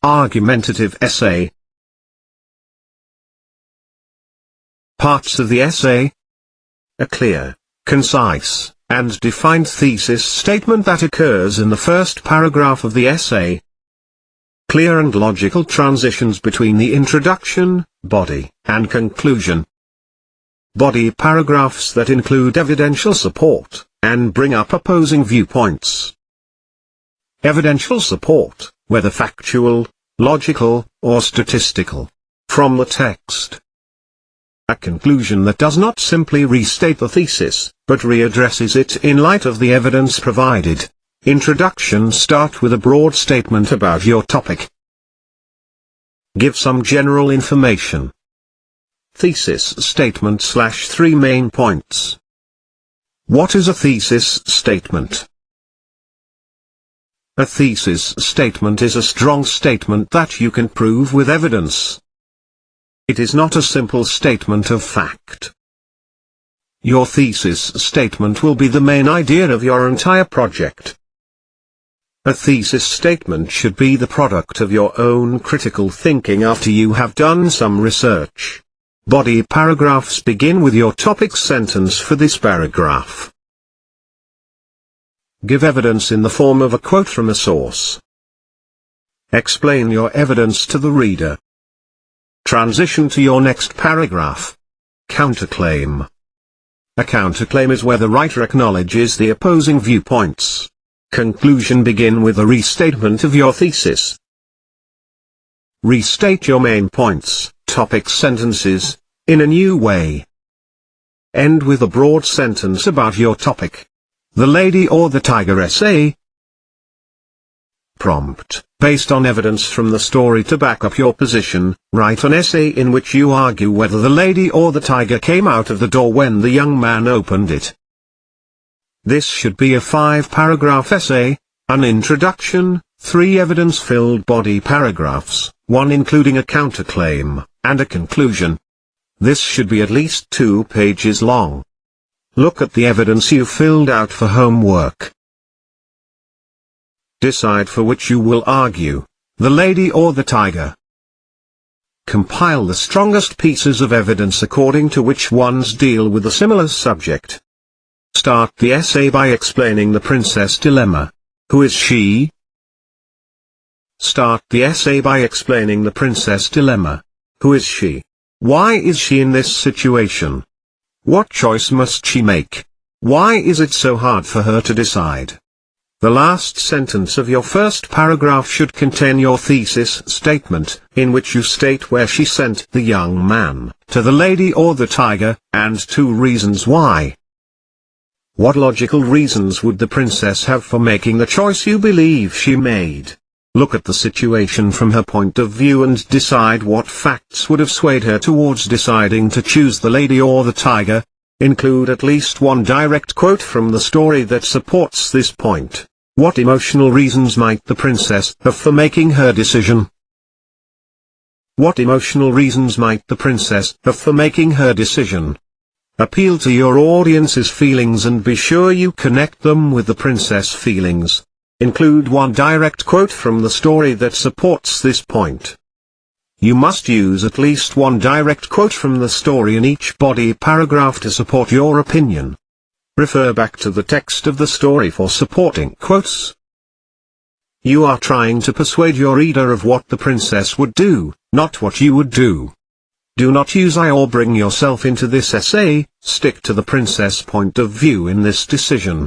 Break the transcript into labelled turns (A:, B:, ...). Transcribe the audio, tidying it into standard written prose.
A: Argumentative essay. Parts of the essay: a clear, concise, and defined thesis statement that occurs in the first paragraph of the essay. Clear and logical transitions between the introduction, body, and conclusion. Body paragraphs that include evidential support, and bring up opposing viewpoints. Evidential support, whether factual, logical, or statistical, from the text. A conclusion that does not simply restate the thesis, but readdresses it in light of the evidence provided. Introduction: start with a broad statement about your topic. Give some general information. Thesis statement / 3 main points. What is a thesis statement? A thesis statement is a strong statement that you can prove with evidence. It is not a simple statement of fact. Your thesis statement will be the main idea of your entire project. A thesis statement should be the product of your own critical thinking after you have done some research. Body paragraphs begin with your topic sentence for this paragraph. Give evidence in the form of a quote from a source. Explain your evidence to the reader. Transition to your next paragraph. Counterclaim. A counterclaim is where the writer acknowledges the opposing viewpoints. Conclusion: begin with a restatement of your thesis. Restate your main points, topic sentences, in a new way. End with a broad sentence about your topic. The Lady or the Tiger essay. Prompt: based on evidence from the story to back up your position, write an essay in which you argue whether the lady or the tiger came out of the door when the young man opened it. This should be a 5-paragraph essay, an introduction, 3 evidence-filled body paragraphs, 1 including a counterclaim, and a conclusion. This should be at least 2 pages long. Look at the evidence you filled out for homework. Decide for which you will argue, the lady or the tiger. Compile the strongest pieces of evidence according to which ones deal with a similar subject. Start the essay by explaining the princess dilemma. Who is she? Start the essay by explaining the princess dilemma. Who is she? Why is she in this situation? What choice must she make? Why is it so hard for her to decide? The last sentence of your first paragraph should contain your thesis statement, in which you state where she sent the young man, to the lady or the tiger, and 2 reasons why. What logical reasons would the princess have for making the choice you believe she made? Look at the situation from her point of view and decide what facts would have swayed her towards deciding to choose the lady or the tiger. Include at least 1 direct quote from the story that supports this point. What emotional reasons might the princess have for making her decision? What emotional reasons might the princess have for making her decision? Appeal to your audience's feelings and be sure you connect them with the princess' feelings. Include 1 direct quote from the story that supports this point. You must use at least 1 direct quote from the story in each body paragraph to support your opinion. Refer back to the text of the story for supporting quotes. You are trying to persuade your reader of what the princess would do, not what you would do. Do not use I or bring yourself into this essay. Stick to the princess' point of view in this decision.